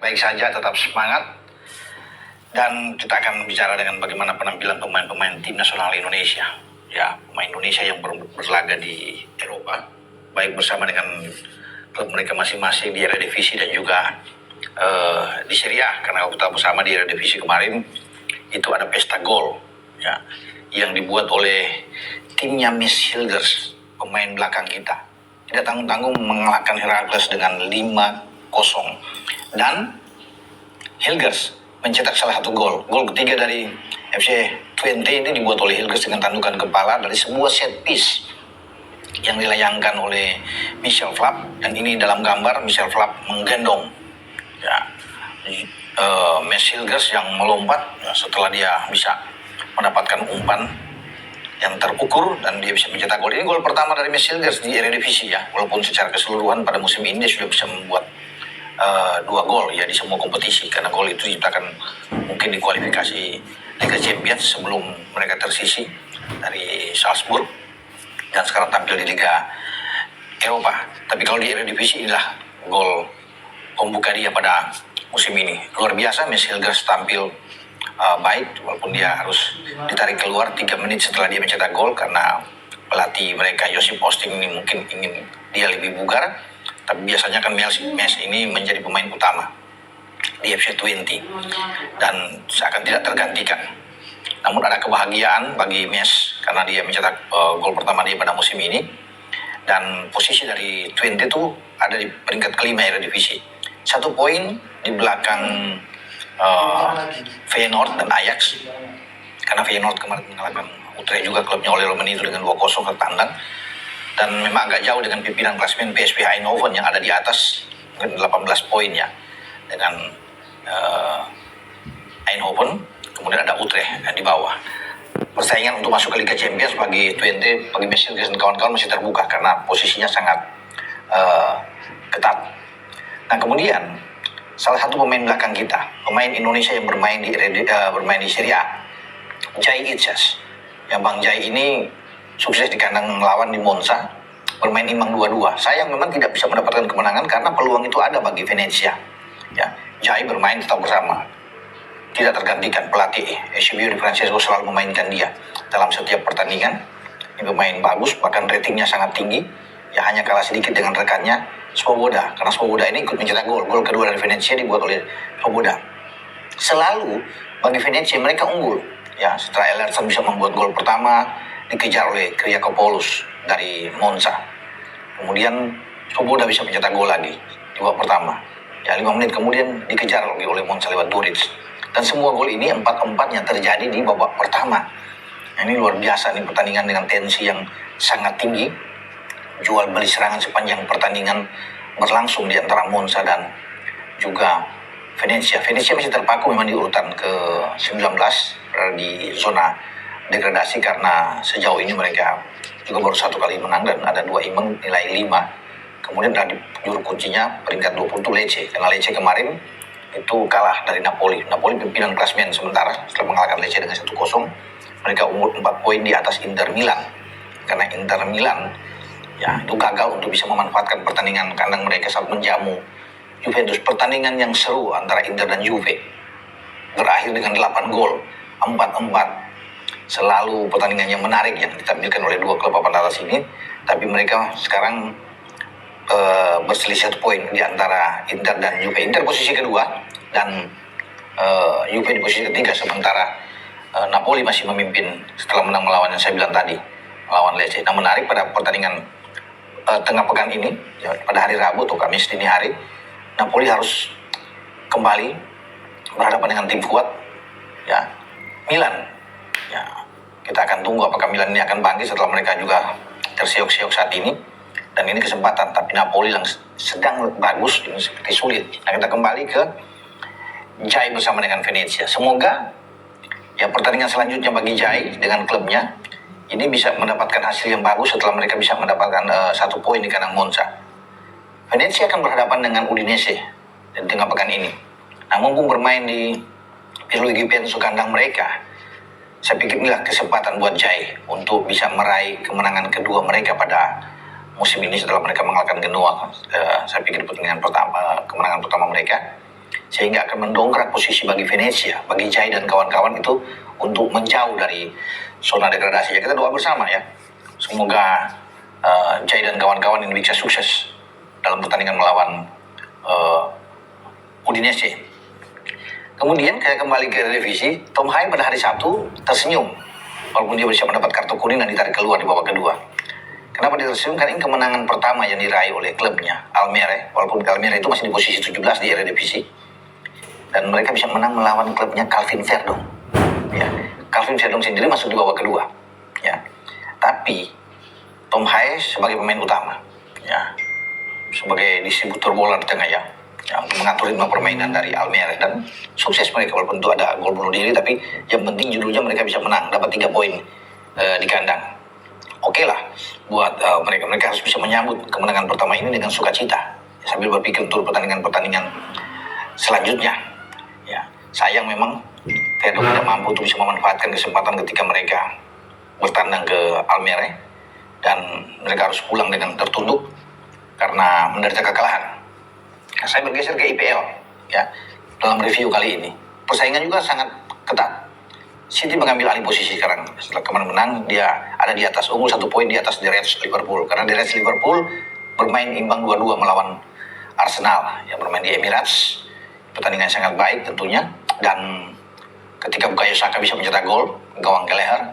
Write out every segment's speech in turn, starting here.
Baik saja, tetap semangat. Dan kita akan bicara dengan bagaimana penampilan pemain-pemain tim nasional Indonesia. Ya, pemain Indonesia yang berlaga di Eropa, baik bersama dengan klub mereka masing-masing di Eredivisie dan juga di Serie A. Karena kita bersama di Eredivisie kemarin itu ada pesta gol, ya, yang dibuat oleh timnya Miss Hilgers, pemain belakang kita. Tidak tanggung-tanggung mengalahkan Heracles dengan 5-0. Dan Hilgers mencetak salah satu gol. Gol ketiga dari FC Twente ini dibuat oleh Hilgers dengan tandukan kepala dari sebuah set piece yang dilayangkan oleh Michel Flapp. Dan ini dalam gambar Michel Flapp menggendong, ya, Miss Hilgers yang melompat, ya, setelah dia bisa mendapatkan umpan yang terukur dan dia bisa mencetak gol. Ini gol pertama dari Miss Hilgers di Eredivisie, ya. Walaupun secara keseluruhan pada musim ini dia sudah bisa membuat 2 gol, ya, di semua kompetisi, karena gol itu diciptakan mungkin di kualifikasi Liga Champions sebelum mereka tersisi dari Salzburg dan sekarang tampil di Liga Eropa. Tapi kalau di Eredivisie inilah gol pembuka dia pada musim ini. Luar biasa, Miss Hilgers tampil baik, walaupun dia harus ditarik keluar 3 menit setelah dia mencetak gol karena pelatih mereka Josip Posting ini mungkin ingin dia lebih bugar. Tapi biasanya kan Mes ini menjadi pemain utama di FC Twente dan seakan tidak tergantikan. Namun ada kebahagiaan bagi Mes karena dia mencetak gol pertama dia pada musim ini. Dan posisi dari Twente itu ada di peringkat kelima Eredivisie, 1 poin di belakang Feyenoord dan Ajax. Karena Feyenoord kemarin mengalahkan Utrecht juga, klubnya oleh Romani itu dengan 2-0 ke tandang. Dan memang agak jauh dengan pimpinan klasemen PSV Eindhoven yang ada di atas 18 poin, ya, dengan Eindhoven. Kemudian ada Utrecht di bawah. Persaingan untuk masuk ke Liga Champions bagi Twente, bagi Messi dan kawan-kawan masih terbuka karena posisinya sangat ketat. Nah, kemudian salah satu pemain belakang kita, pemain Indonesia yang bermain di Serie A, Jai Itzas. Yang Bang Jai ini sukses di kandang melawan di Monza, bermain imbang 2-2. Sayang memang tidak bisa mendapatkan kemenangan karena peluang itu ada bagi Venezia. Ya, Jai bermain tetap bersama, tidak tergantikan. Pelatih Eusebio Di Francesco selalu memainkan dia dalam setiap pertandingan. Ini pemain bagus, bahkan ratingnya sangat tinggi. Ya, hanya kalah sedikit dengan rekannya Svoboda, karena Svoboda ini ikut mencetak gol. Gol kedua dari Venezia dibuat oleh Svoboda. Selalu bagi Venezia mereka unggul. Ya, setelah Ellerson bisa membuat gol pertama, dikejar oleh Kriakopoulos dari Monza. Kemudian Svoboda bisa mencetak gol lagi di babak pertama. Ya, 5 menit kemudian dikejar lagi oleh Monza lewat Duric. Dan semua gol ini 4-4-nya terjadi di babak pertama. Nah, ini luar biasa nih, pertandingan dengan tensi yang sangat tinggi. Jual beli serangan sepanjang pertandingan berlangsung di antara Monza dan juga Venezia. Venezia masih terpaku memang di urutan ke-19 di zona degradasi karena sejauh ini mereka juga baru 1 kali menang dan ada 2 imbang nilai 5. Kemudian ada di juru kuncinya peringkat 20 itu Lecce, karena Lecce kemarin itu kalah dari Napoli. Napoli pimpinan klasemen sementara setelah mengalahkan Lecce dengan 1-0. Mereka unggul 4 poin di atas Inter Milan. Karena Inter Milan, ya, itu gagal untuk bisa memanfaatkan pertandingan kandang mereka saat menjamu Juventus. Pertandingan yang seru antara Inter dan Juve berakhir dengan 8 gol, 4-4. Selalu pertandingan yang menarik yang ditampilkan oleh 2 klub papan atas ini. Tapi mereka sekarang berselisih 1 poin di antara Inter dan Juve. Inter posisi kedua dan Juve di posisi ketiga, sementara Napoli masih memimpin setelah menang melawan yang saya bilang tadi, melawan Lecce. Nah, menarik pada pertandingan tengah pekan ini, ya, pada hari Rabu atau Kamis dini hari, Napoli harus kembali berhadapan dengan tim kuat, ya, Milan. Ya, kita akan tunggu apakah Milan ini akan bangkit setelah mereka juga tersiok-siok saat ini. Dan ini kesempatan, tapi Napoli yang sedang bagus ini seperti sulit. Nah, kita kembali ke Jai bersama dengan Venezia. Semoga ya pertandingan selanjutnya bagi Jai dengan klubnya ini bisa mendapatkan hasil yang bagus setelah mereka bisa mendapatkan 1 poin di kandang Monza. Venezia akan berhadapan dengan Udinese di tengah pekan ini. Nah, mumpung bermain di Pierluigi Penso kandang mereka, saya pikir inilah kesempatan buat Jai untuk bisa meraih kemenangan kedua mereka pada musim ini setelah mereka mengalahkan Genoa. Saya pikir kemenangan pertama mereka. sehingga akan mendongkrak posisi bagi Venezia, bagi Jai dan kawan-kawan itu untuk menjauh dari zona degradasi. Ya, kita doa bersama ya, semoga Jai dan kawan-kawan ini bisa sukses dalam pertandingan melawan Udinese. Kemudian kayak kembali ke revisi, Tom Hai pada hari Sabtu tersenyum walaupun dia bisa mendapat kartu kuning dan ditarik keluar di babak kedua. Kenapa dia tersenyum? Karena ini kemenangan pertama yang diraih oleh klubnya, Almere. Walaupun Almere itu masih di posisi 17 di Eredivisie. Dan mereka bisa menang melawan klubnya Calvin Verdong. Ya, Calvin Verdong sendiri masuk di babak kedua. Ya, tapi Tom Hai sebagai pemain utama, ya, sebagai distributor bola di tengah ya, untuk mengatur ritme permainan dari Almere, dan sukses mereka walaupun itu ada gol bunuh diri, tapi yang penting judulnya mereka bisa menang, dapat 3 poin di kandang. Oke lah buat mereka harus bisa menyambut kemenangan pertama ini dengan sukacita sambil berpikir untuk pertandingan selanjutnya. Ya, sayang memang Verdong tidak mampu untuk bisa memanfaatkan kesempatan ketika mereka bertandang ke Almere dan mereka harus pulang dengan tertunduk karena menderita kekalahan. Nah, saya bergeser ke IPL ya. Dalam review kali ini persaingan juga sangat ketat. City mengambil alih posisi sekarang. Setelah kemarin menang, dia ada di atas, unggul 1 poin di atas The Reds Liverpool. Karena The Reds Liverpool bermain imbang 2-2 melawan Arsenal, yang bermain di Emirates. Pertandingan sangat baik tentunya. Dan ketika Bukayo Saka bisa mencetak gol, gawang Kelleher,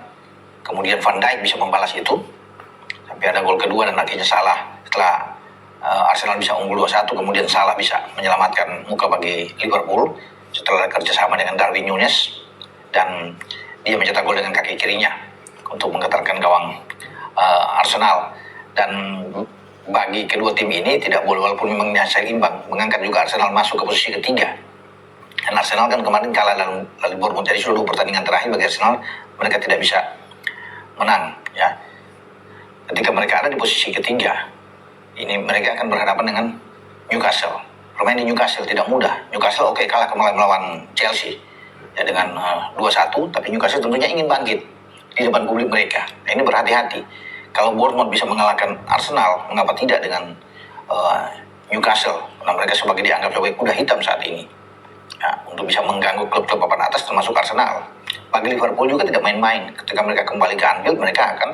kemudian Van Dijk bisa membalas itu. Sampai ada gol kedua dan akhirnya Salah. Setelah Arsenal bisa unggul 2-1, kemudian Salah bisa menyelamatkan muka bagi Liverpool setelah kerjasama dengan Darwin Núñez. Dan dia mencetak gol dengan kaki kirinya untuk menggetarkan gawang Arsenal. Dan bagi kedua tim ini tidak boleh, walaupun memang hasil imbang, mengangkat juga Arsenal masuk ke posisi ketiga. Dan Arsenal kan kemarin kalah lalu Bournemouth, jadi seluruh pertandingan terakhir bagi Arsenal mereka tidak bisa menang ya. Ketika mereka ada di posisi ketiga, ini mereka akan berhadapan dengan Newcastle. Bermain di Newcastle tidak mudah. Newcastle kalah kemarin melawan Chelsea ya dengan 2-1, tapi Newcastle tentunya ingin bangkit di depan publik mereka. Nah, ini berhati-hati. Kalau Bournemouth bisa mengalahkan Arsenal, mengapa tidak dengan Newcastle? Nah, mereka sebagai dianggap sebagai kuda hitam saat ini ya, untuk bisa mengganggu klub-klub papan atas termasuk Arsenal. Bagi Liverpool juga tidak main-main. Ketika mereka kembali ke Anfield, mereka akan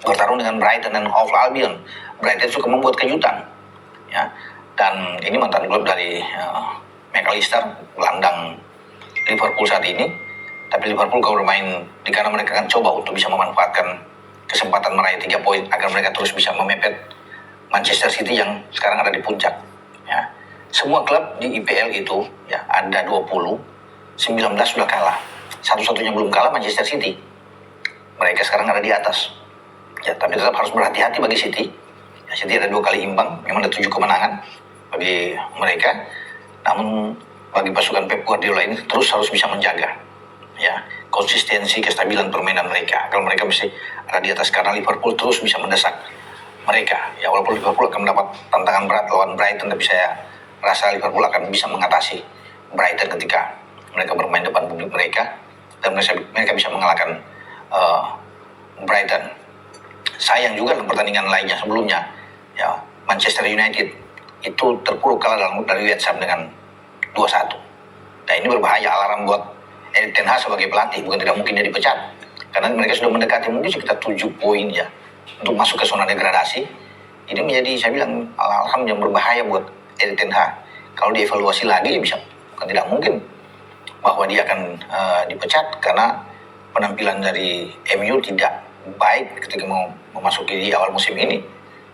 bertarung dengan Brighton dan Hove Albion. Brighton suka membuat kejutan ya, dan ini mantan klub dari McAllister, gelandang Liverpool saat ini. Tapi Liverpool kalau bermain di kanan, mereka akan coba untuk bisa memanfaatkan kesempatan meraih 3 poin agar mereka terus bisa memepet Manchester City yang sekarang ada di puncak ya. Semua klub di IPL itu ya ada 20, 19 sudah kalah. Satu-satunya belum kalah Manchester City. Mereka sekarang ada di atas ya, tapi tetap harus berhati-hati bagi City ya. City ada 2 kali imbang, memang ada 7 kemenangan bagi mereka. Namun bagi pasukan Pep Guardiola ini terus harus bisa menjaga ya konsistensi, kestabilan permainan mereka. Kalau mereka mesti ada di atas karena Liverpool terus bisa mendesak mereka ya. Walaupun Liverpool akan mendapat tantangan berat lawan Brighton, tapi saya rasa Liverpool akan bisa mengatasi Brighton ketika mereka bermain depan publik mereka, dan mereka bisa mengalahkan Brighton. Sayang juga dalam pertandingan lainnya sebelumnya ya, Manchester United itu terpuruk kalah dari West Ham dengan 2-1. Nah, ini berbahaya, alarm buat Erik ten Hag sebagai pelatih. Bukan tidak mungkin dia dipecat, karena mereka sudah mendekati mungkin sekitar 7 poin ya untuk masuk ke zona degradasi. Ini menjadi, saya bilang, alarm yang berbahaya buat Erik ten Hag. Kalau dievaluasi lagi bisa, bukan tidak mungkin bahwa dia akan dipecat, karena penampilan dari MU tidak baik ketika mau memasuki di awal musim ini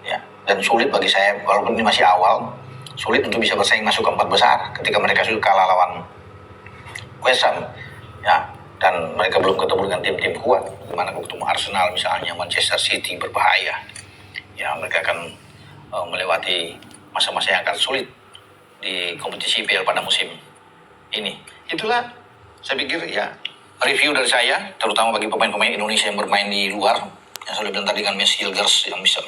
ya. Dan sulit bagi saya, walaupun ini masih awal, sulit untuk bisa bersaing masuk ke 4 besar ketika mereka sudah kalah lawan West Ham ya, dan mereka belum ketemu dengan tim-tim kuat. Gimana kalau ketemu Arsenal misalnya, Manchester City, berbahaya ya. Mereka akan melewati masa-masa yang akan sulit di kompetisi IPL pada musim ini. Itulah saya pikir ya review dari saya, terutama bagi pemain-pemain Indonesia yang bermain di luar, yang saya bilang tadi dengan Messi Hilgers yang bisa